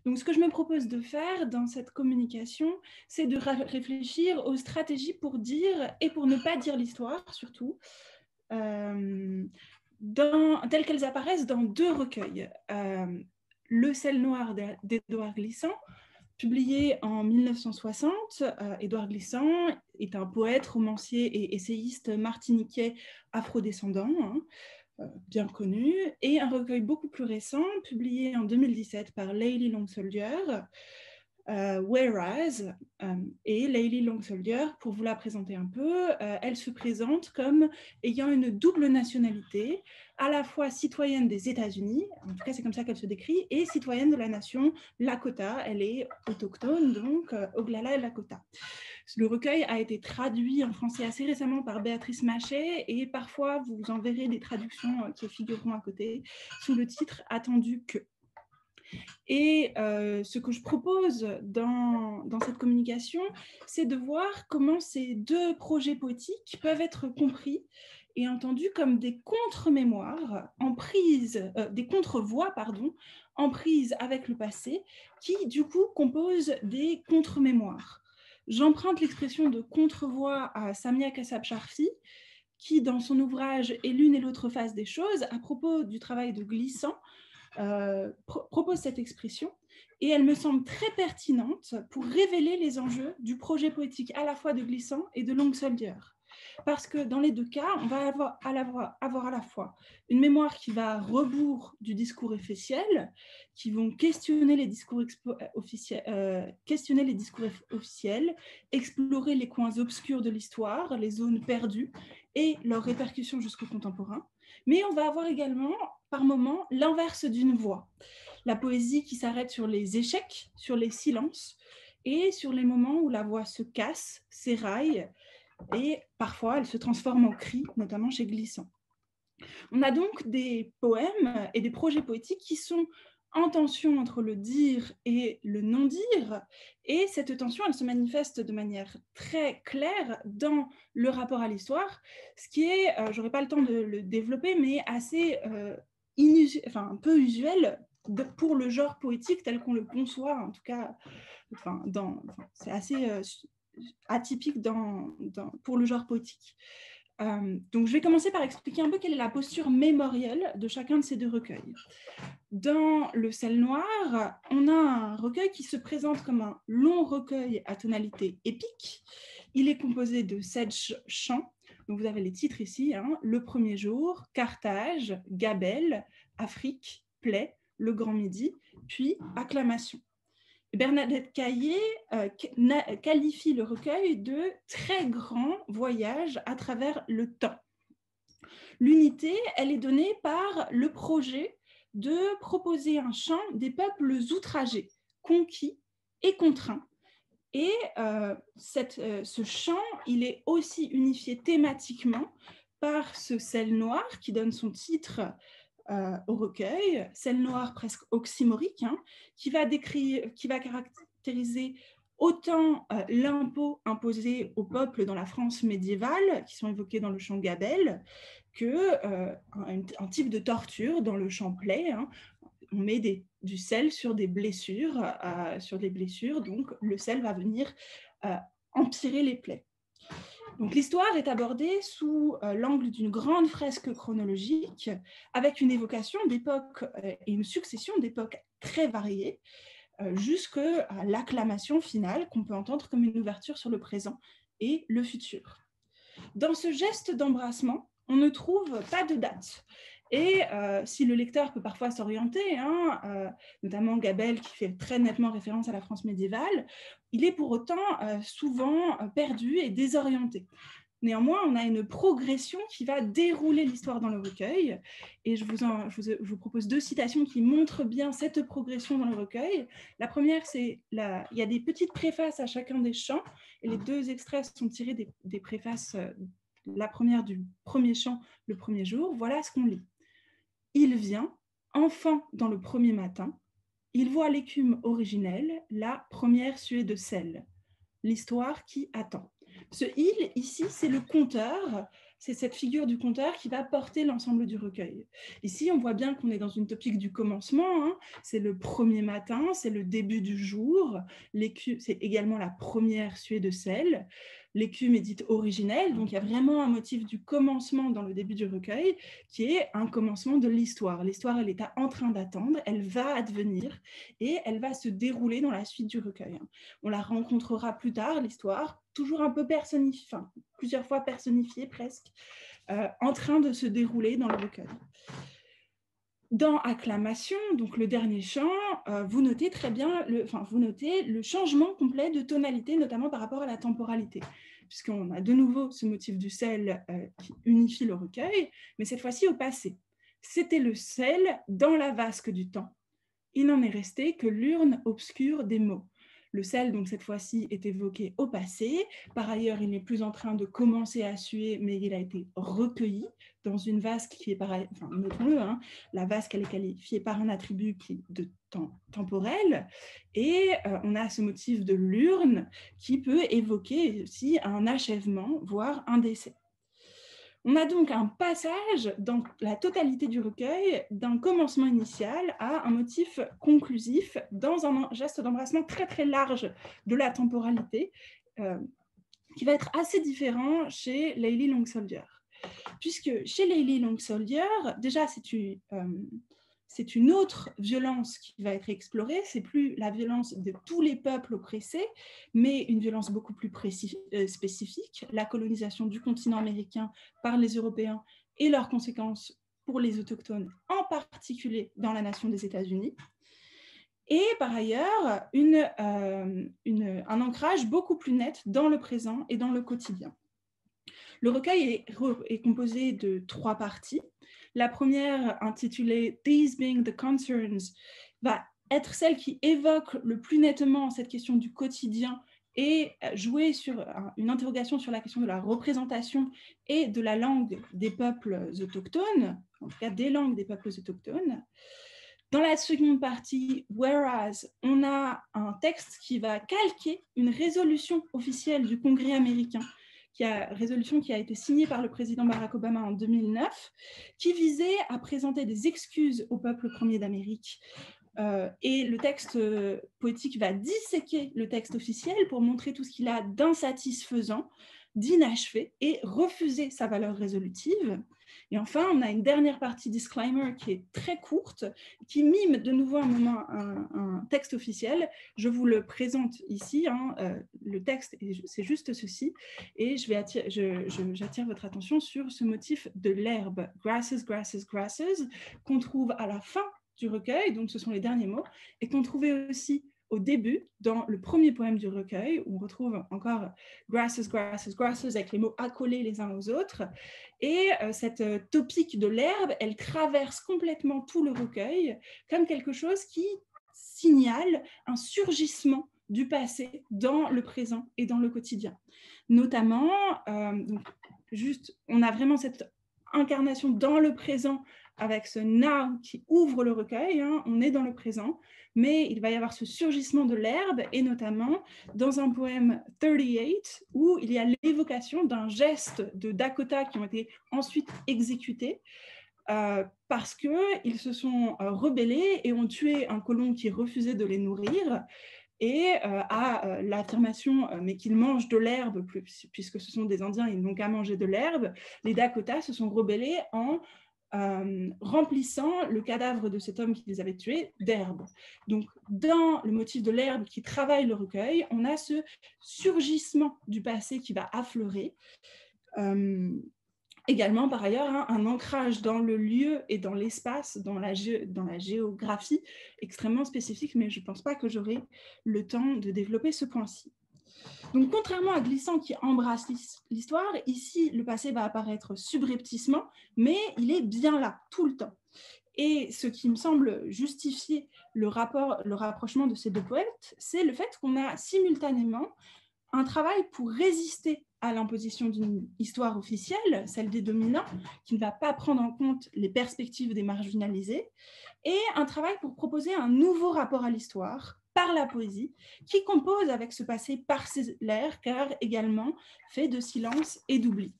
Donc, ce que je me propose de faire dans cette communication, c'est de réfléchir aux stratégies pour dire et pour ne pas dire l'histoire, surtout, telles qu'elles apparaissent dans deux recueils. Le sel noir d'Édouard Glissant, publié en 1960. Édouard Glissant est un poète, romancier et essayiste martiniquais afrodescendant, bien connu, et un recueil beaucoup plus récent, publié en 2017 par Layli Long Soldier, Whereas, et Layli Long Soldier, pour vous la présenter un peu, elle se présente comme ayant une double nationalité, à la fois citoyenne des États-Unis, en tout cas c'est comme ça qu'elle se décrit, et citoyenne de la nation Lakota. Elle est autochtone, donc Oglala et Lakota. Le recueil a été traduit en français assez récemment par Béatrice Machet, et parfois vous en verrez des traductions qui figureront à côté sous le titre « Attendu que ». Et ce que je propose dans cette communication, c'est de voir comment ces deux projets poétiques peuvent être compris et entendus comme des contre-mémoires en prise, des contre-voix, pardon, en prise avec le passé, qui du coup composent des contre-mémoires. J'emprunte l'expression de contre-voix à Samia Kassab-Sharfi, qui, dans son ouvrage « Et l'une et l'autre face des choses », à propos du travail de Glissant, propose cette expression, et elle me semble très pertinente pour révéler les enjeux du projet poétique à la fois de Glissant et de Long Soldier. Parce que dans les deux cas, on va avoir à la fois une mémoire qui va à rebours du discours officiel, qui vont questionner les discours officiels, explorer les coins obscurs de l'histoire, les zones perdues et leurs répercussions jusqu'au contemporain. Mais on va avoir également, par moments, l'inverse d'une voix. La poésie qui s'arrête sur les échecs, sur les silences, et sur les moments où la voix se casse, s'éraille, et parfois elle se transforme en cri, notamment chez Glissant. On a donc des poèmes et des projets poétiques qui sont en tension entre le dire et le non-dire, et cette tension, elle se manifeste de manière très claire dans le rapport à l'histoire, ce qui est, j'aurais pas le temps de le développer, mais assez un peu usuel pour le genre poétique tel qu'on le conçoit, en tout cas, c'est assez atypique pour le genre poétique. Donc, je vais commencer par expliquer un peu quelle est la posture mémorielle de chacun de ces deux recueils. Dans Le sel noir, on a un recueil qui se présente comme un long recueil à tonalité épique. Il est composé de 7 chants. Donc, vous avez les titres ici, hein, Le premier jour, Carthage, Gabelle, Afrique, Plaie, Le Grand Midi, puis Acclamation. Bernadette Caillé qualifie le recueil de très grand voyage à travers le temps. L'unité, elle est donnée par le projet de proposer un chant des peuples outragés, conquis et contraints. Et ce chant, il est aussi unifié thématiquement par ce sel noir qui donne son titre au recueil, sel noir presque oxymorique, hein, qui va caractériser autant l'impôt imposé au peuple dans la France médiévale, qui sont évoqués dans le chant Gabelle, que un type de torture dans le chant Plaie. Hein. On met du sel sur des blessures, donc le sel va venir empirer les plaies. Donc, l'histoire est abordée sous l'angle d'une grande fresque chronologique avec une évocation d'époques et une succession d'époques très variées jusqu'à l'acclamation finale qu'on peut entendre comme une ouverture sur le présent et le futur. Dans ce geste d'embrassement, on ne trouve pas de date. Et si le lecteur peut parfois s'orienter, hein, notamment Gabelle qui fait très nettement référence à la France médiévale, il est pour autant souvent perdu et désorienté. Néanmoins, on a une progression qui va dérouler l'histoire dans le recueil. Et je vous propose 2 citations qui montrent bien cette progression dans le recueil. La première, il y a des petites préfaces à chacun des chants. Et les 2 extraits sont tirés des préfaces. La première du premier chant, Le premier jour. Voilà ce qu'on lit. Il vient, enfant dans le premier matin. Il voit l'écume originelle, la première suée de sel. L'histoire qui attend. Ce « il » ici, c'est le conteur c'est cette figure du conteur qui va porter l'ensemble du recueil. Ici, on voit bien qu'on est dans une topique du commencement, hein. C'est le premier matin, c'est le début du jour, c'est également la première suée de sel. L'écume est dite originelle, donc il y a vraiment un motif du commencement dans le début du recueil, qui est un commencement de l'histoire. L'histoire, elle est en train d'attendre, elle va advenir, et elle va se dérouler dans la suite du recueil. On la rencontrera plus tard, l'histoire, toujours un peu personnifiée, enfin, plusieurs fois personnifiée presque, en train de se dérouler dans le recueil. Dans Acclamation, donc le dernier chant, vous notez très bien, vous notez le changement complet de tonalité, notamment par rapport à la temporalité, puisqu'on a de nouveau ce motif du sel qui unifie le recueil, mais cette fois-ci au passé. C'était le sel dans la vasque du temps. Il n'en est resté que l'urne obscure des mots. Le sel, donc cette fois-ci, est évoqué au passé. Par ailleurs, il n'est plus en train de commencer à suer, mais il a été recueilli dans une vasque qui est pareil. Enfin, notons-le, hein, la vasque, elle est qualifiée par un attribut qui est de temps temporel. Et on a ce motif de l'urne qui peut évoquer aussi un achèvement, voire un décès. On a donc un passage dans la totalité du recueil d'un commencement initial à un motif conclusif dans un geste d'embrassement très très large de la temporalité qui va être assez différent chez Layli Long Soldier. Puisque chez Layli Long Soldier, déjà c'est une autre violence qui va être explorée, c'est plus la violence de tous les peuples oppressés, mais une violence beaucoup plus spécifique, la colonisation du continent américain par les Européens et leurs conséquences pour les autochtones, en particulier dans la nation des États-Unis. Et par ailleurs, un ancrage beaucoup plus net dans le présent et dans le quotidien. Le recueil est composé de 3 parties. La première, intitulée « These being the concerns », va être celle qui évoque le plus nettement cette question du quotidien et jouer sur une interrogation sur la question de la représentation et de la langue des peuples autochtones, en tout cas des langues des peuples autochtones. Dans la seconde partie, Whereas, on a un texte qui va calquer une résolution officielle du Congrès américain, résolution qui a été signée par le président Barack Obama en 2009, qui visait à présenter des excuses au peuple premier d'Amérique. Et le texte poétique va disséquer le texte officiel pour montrer tout ce qu'il a d'insatisfaisant, d'inachevé et refuser sa valeur résolutive. Et enfin, on a une dernière partie disclaimer qui est très courte, qui mime de nouveau un texte officiel. Je vous le présente ici. Hein, le texte, c'est juste ceci. Et j'attire votre attention sur ce motif de l'herbe, grasses, grasses, grasses, qu'on trouve à la fin du recueil, donc ce sont les derniers mots, et qu'on trouvait aussi au début, dans le premier poème du recueil, où on retrouve encore grasses, grasses, grasses, avec les mots accolés les uns aux autres. Et cette topique de l'herbe, elle traverse complètement tout le recueil, comme quelque chose qui signale un surgissement du passé dans le présent et dans le quotidien. Notamment, on a vraiment cette incarnation dans le présent avec ce now qui ouvre le recueil, hein, on est dans le présent, mais il va y avoir ce surgissement de l'herbe, et notamment dans un poème 38, où il y a l'évocation d'un geste de Dakota qui ont été ensuite exécutés, parce qu'ils se sont rebellés et ont tué un colon qui refusait de les nourrir, et à l'affirmation mais qu'ils mangent de l'herbe, puisque ce sont des Indiens, ils n'ont qu'à manger de l'herbe, les Dakota se sont rebellés en remplissant le cadavre de cet homme qui les avait tués d'herbe. Donc, dans le motif de l'herbe qui travaille le recueil, on a ce surgissement du passé qui va affleurer. Également, par ailleurs, hein, un ancrage dans le lieu et dans l'espace, dans la géographie extrêmement spécifique, mais je ne pense pas que j'aurai le temps de développer ce point-ci. Donc, contrairement à Glissant qui embrasse l'histoire, ici, le passé va apparaître subrepticement, mais il est bien là, tout le temps. Et ce qui me semble justifier le rapprochement de ces deux poètes, c'est le fait qu'on a simultanément un travail pour résister à l'imposition d'une histoire officielle, celle des dominants, qui ne va pas prendre en compte les perspectives des marginalisés, et un travail pour proposer un nouveau rapport à l'histoire, par la poésie, qui compose avec ce passé parcellaire, car également fait de silence et d'oubli.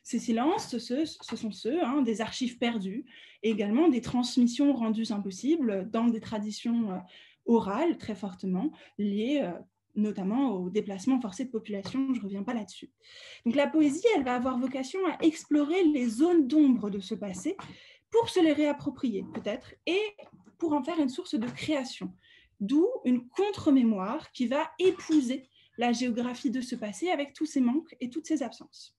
Ces silences, ce sont ceux des archives perdues et également des transmissions rendues impossibles dans des traditions orales très fortement liées notamment au déplacement forcé de population, je ne reviens pas là-dessus. Donc la poésie, elle va avoir vocation à explorer les zones d'ombre de ce passé pour se les réapproprier peut-être et pour en faire une source de création, d'où une contre-mémoire qui va épouser la géographie de ce passé avec tous ses manques et toutes ses absences.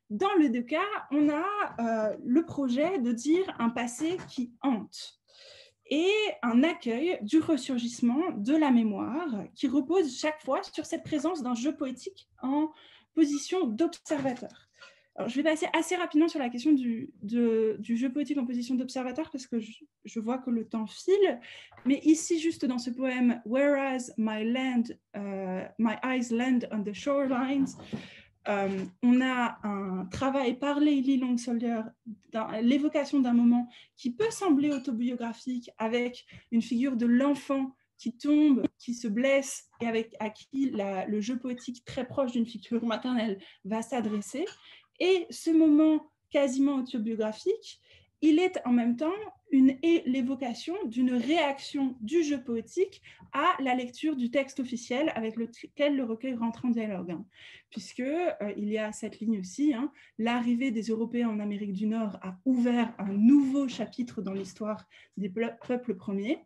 Dans les deux cas, on a le projet de dire un passé qui hante et un accueil du ressurgissement de la mémoire qui repose chaque fois sur cette présence d'un jeu poétique en position d'observateur. Alors, je vais passer assez rapidement sur la question du jeu poétique en position d'observateur parce que je vois que le temps file. Mais ici, juste dans ce poème, Whereas my eyes land on the shorelines, on a un travail par Layli Long Soldier, l'évocation d'un moment qui peut sembler autobiographique avec une figure de l'enfant qui tombe, qui se blesse et à qui le jeu poétique très proche d'une figure maternelle va s'adresser. Et ce moment quasiment autobiographique, il est en même temps l'évocation d'une réaction du jeu poétique à la lecture du texte officiel avec lequel le recueil rentre en dialogue. Puisqu'il y a cette ligne aussi, l'arrivée des Européens en Amérique du Nord a ouvert un nouveau chapitre dans l'histoire des peuples premiers.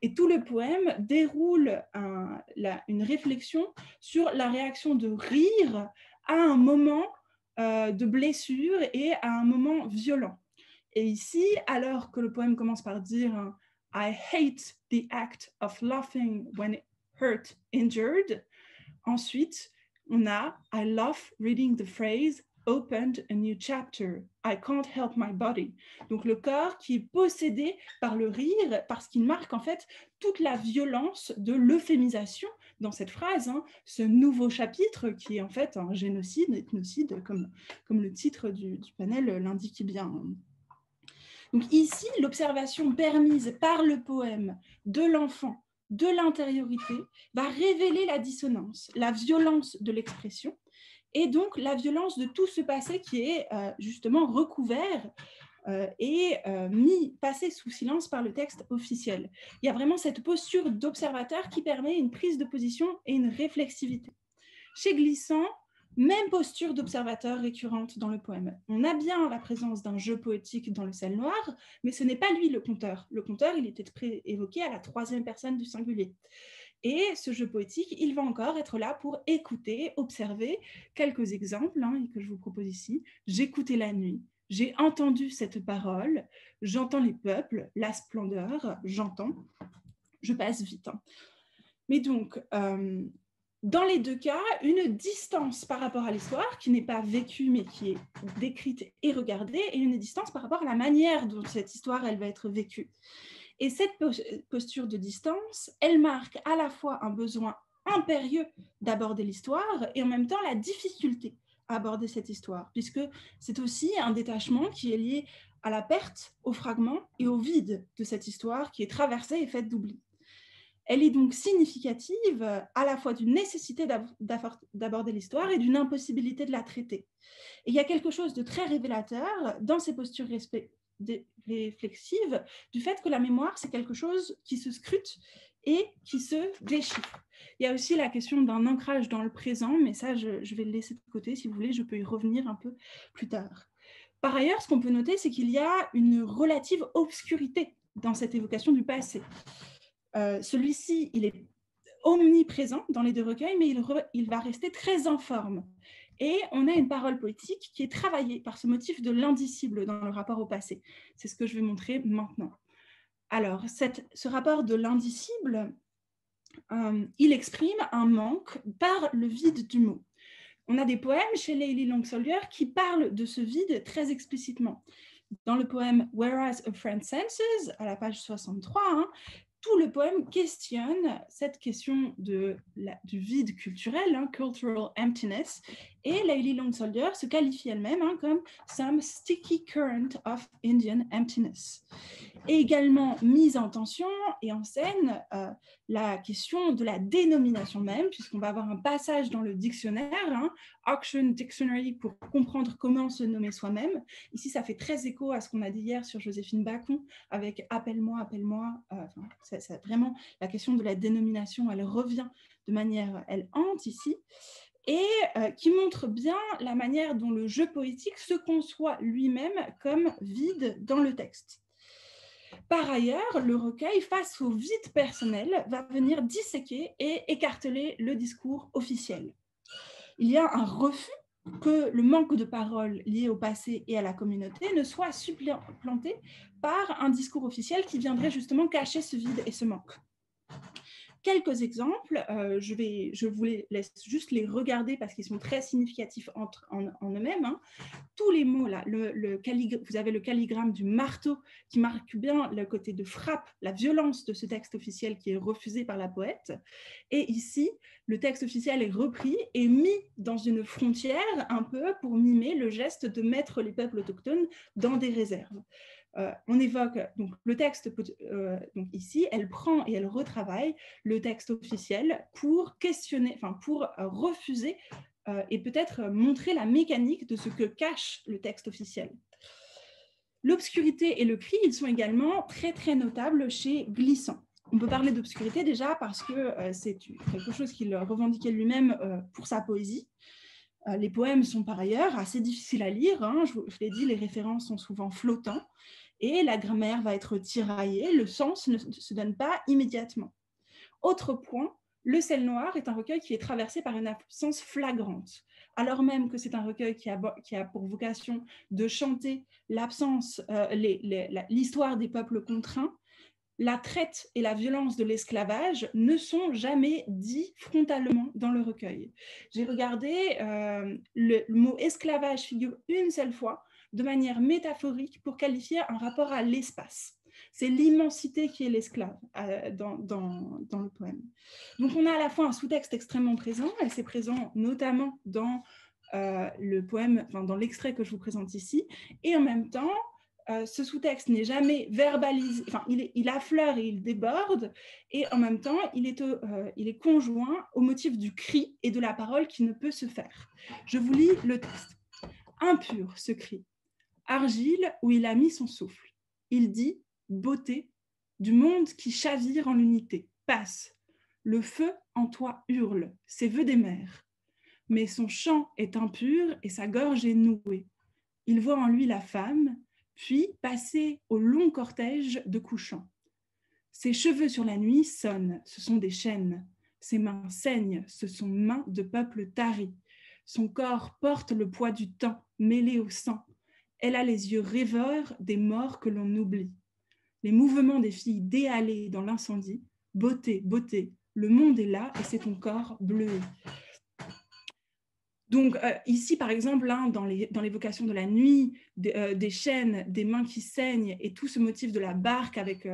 Et tout le poème déroule une réflexion sur la réaction de rire à un moment de blessure et à un moment violent. Et ici, alors que le poème commence par dire « I hate the act of laughing when hurt, injured », ensuite, on a « I love reading the phrase « opened a new chapter, I can't help my body ». Donc le corps qui est possédé par le rire parce qu'il marque en fait toute la violence de l'euphémisation dans cette phrase, ce nouveau chapitre qui est en fait un génocide, ethnocide, comme le titre du panel l'indique bien. Donc ici, l'observation permise par le poème de l'enfant, de l'intériorité, va révéler la dissonance, la violence de l'expression, et donc la violence de tout ce passé qui est justement recouvert et passé sous silence par le texte officiel. Il y a vraiment cette posture d'observateur qui permet une prise de position et une réflexivité. Chez Glissant, même posture d'observateur récurrente dans le poème. On a bien la présence d'un jeu poétique dans le ciel noir, mais ce n'est pas lui le conteur. Le conteur, il était évoqué à la troisième personne du singulier. Et ce jeu poétique, il va encore être là pour écouter, observer. Quelques exemples que je vous propose ici. J'écoutais la nuit, j'ai entendu cette parole, j'entends les peuples, la splendeur, j'entends, je passe vite. Mais donc, dans les deux cas, une distance par rapport à l'histoire qui n'est pas vécue mais qui est décrite et regardée, et une distance par rapport à la manière dont cette histoire elle va être vécue. Et cette posture de distance, elle marque à la fois un besoin impérieux d'aborder l'histoire et en même temps la difficulté à aborder cette histoire, puisque c'est aussi un détachement qui est lié à la perte, au fragment et au vide de cette histoire qui est traversée et faite d'oubli. Elle est donc significative à la fois d'une nécessité d'aborder l'histoire et d'une impossibilité de la traiter. Et il y a quelque chose de très révélateur dans ces postures réflexives du fait que la mémoire, c'est quelque chose qui se scrute et qui se déchiffre. Il y a aussi la question d'un ancrage dans le présent, mais ça, je vais le laisser de côté. Si vous voulez, je peux y revenir un peu plus tard. Par ailleurs, ce qu'on peut noter, c'est qu'il y a une relative obscurité dans cette évocation du passé. Celui-ci, il est omniprésent dans les deux recueils, mais il va rester très informe. Et on a une parole poétique qui est travaillée par ce motif de l'indicible dans le rapport au passé. C'est ce que je vais montrer maintenant. Alors, ce rapport de l'indicible, il exprime un manque par le vide du mot. On a des poèmes chez Layli Long Soldier qui parlent de ce vide très explicitement. Dans le poème Whereas a Friend Senses, à la page 63, tout le poème questionne cette question du vide culturel, cultural emptiness, et Layli Long Soldier se qualifie elle-même comme some sticky current of Indian emptiness. Et également mise en tension et en scène la question de la dénomination même, puisqu'on va avoir un passage dans le dictionnaire, Auction Dictionary, pour comprendre comment se nommer soi-même. Ici, ça fait très écho à ce qu'on a dit hier sur Joséphine Bacon, avec appelle-moi, appelle-moi. C'est vraiment la question de la dénomination, elle revient de manière, elle hante ici, et qui montre bien la manière dont le jeu poétique se conçoit lui-même comme vide dans le texte. Par ailleurs, le recueil, face au vide personnel, va venir disséquer et écarteler le discours officiel. Il y a un refus que le manque de paroles lié au passé et à la communauté ne soit supplanté par un discours officiel qui viendrait justement cacher ce vide et ce manque. Quelques exemples, je vous laisse juste les regarder parce qu'ils sont très significatifs en eux-mêmes. Tous les mots, là, vous avez le calligramme du marteau qui marque bien le côté de frappe, la violence de ce texte officiel qui est refusé par la poète. Et ici, le texte officiel est repris et mis dans une frontière un peu pour mimer le geste de mettre les peuples autochtones dans des réserves. On évoque donc le texte, donc ici, elle prend et elle retravaille le texte officiel pour questionner, pour refuser et peut-être montrer la mécanique de ce que cache le texte officiel. L'obscurité et le cri, ils sont également très très notables chez Glissant. On peut parler d'obscurité déjà parce que c'est quelque chose qu'il revendiquait lui-même pour sa poésie. Les poèmes sont par ailleurs assez difficiles à lire, je l'ai dit, les références sont souvent flottants et la grammaire va être tiraillée, le sens ne se donne pas immédiatement. Autre point, Le Sel Noir est un recueil qui est traversé par une absence flagrante, alors même que c'est un recueil qui a pour vocation de chanter l'absence, l'histoire des peuples contraints. La traite et la violence de l'esclavage ne sont jamais dits frontalement dans le recueil. J'ai regardé, le mot esclavage figure une seule fois de manière métaphorique pour qualifier un rapport à l'espace. C'est l'immensité qui est l'esclave dans le poème. Donc on a à la fois un sous-texte extrêmement présent, et c'est présent notamment dans le poème, dans l'extrait que je vous présente ici, et en même temps, ce sous-texte n'est jamais verbalisé, il affleure et il déborde, et en même temps, il est conjoint au motif du cri et de la parole qui ne peut se faire. Je vous lis le texte. Impur, ce cri, argile où il a mis son souffle. Il dit, beauté, du monde qui chavire en l'unité, passe. Le feu en toi hurle, ses vœux des mers. Mais son chant est impur et sa gorge est nouée. Il voit en lui la femme, puis passer au long cortège de couchants. Ses cheveux sur la nuit sonnent, ce sont des chaînes. Ses mains saignent, ce sont mains de peuple tari. Son corps porte le poids du temps, mêlé au sang. Elle a les yeux rêveurs des morts que l'on oublie. Les mouvements des filles déhalées dans l'incendie. Beauté, beauté, le monde est là et c'est ton corps bleué. Donc ici, par exemple, dans l'évocation de la nuit, des chaînes, des mains qui saignent, et tout ce motif de la barque avec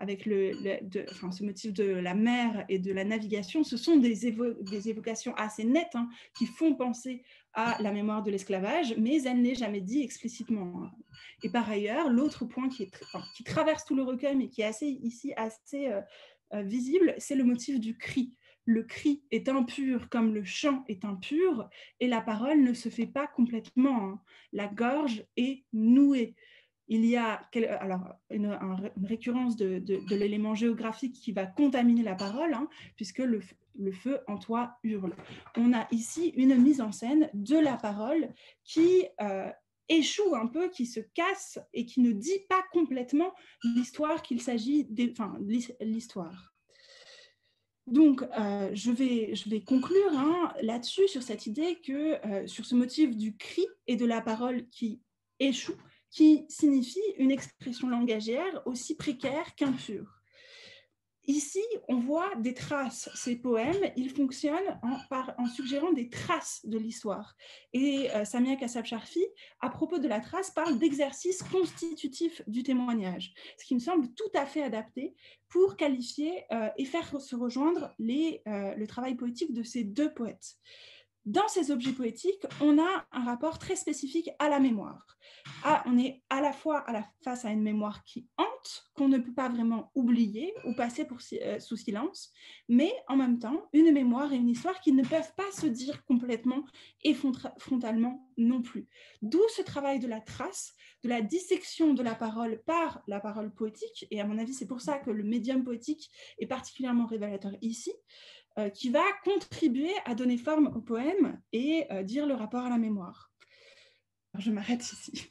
ce motif de la mer et de la navigation, ce sont des évocations assez nettes qui font penser à la mémoire de l'esclavage, mais elle n'est jamais dit explicitement. Et par ailleurs, l'autre point qui traverse tout le recueil, mais qui est assez visible, c'est le motif du cri. Le cri est impur comme le chant est impur, et la parole ne se fait pas complètement. La gorge est nouée. Il y a une récurrence de l'élément géographique qui va contaminer la parole, puisque le feu en toi hurle. On a ici une mise en scène de la parole qui échoue un peu, qui se casse et qui ne dit pas complètement l'histoire qu'il s'agit, l'histoire. Donc, je vais conclure là-dessus, sur cette idée que, sur ce motif du cri et de la parole qui échoue, qui signifie une expression langagière aussi précaire qu'impure. Ici, on voit des traces. Ces poèmes, ils fonctionnent en suggérant des traces de l'histoire. Et Samia Kassab-Sharfi, à propos de la trace, parle d'exercice constitutif du témoignage, ce qui me semble tout à fait adapté pour qualifier et faire se rejoindre le travail poétique de ces deux poètes. Dans ces objets poétiques, on a un rapport très spécifique à la mémoire. On est à la fois face à une mémoire qui hante, qu'on ne peut pas vraiment oublier ou passer sous silence, mais en même temps, une mémoire et une histoire qui ne peuvent pas se dire complètement et frontalement non plus. D'où ce travail de la trace, de la dissection de la parole par la parole poétique, et à mon avis, c'est pour ça que le médium poétique est particulièrement révélateur ici, qui va contribuer à donner forme au poème et dire le rapport à la mémoire. Alors, je m'arrête ici.